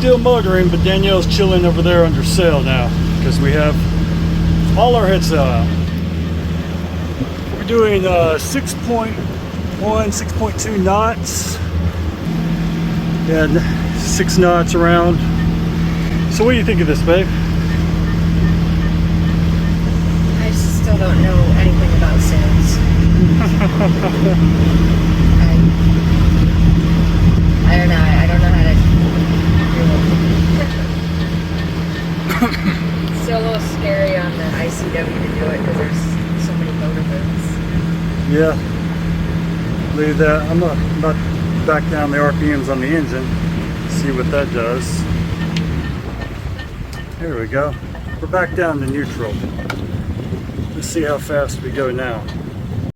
still motoring, but Danielle's chilling over there under sail now because we have all our head sail out. We're doing 6.1, 6.2 knots and 6 knots around. So what do you think of this, babe? I still don't know anything about sails. I don't know. I don't know how to do it. Still a little scary on the ICW to do it because there's so many motor boats. Yeah, leave that. I'm about to back down the RPMs on the engine, see what that does. There we go. We're back down to neutral. Let's see how fast we go now.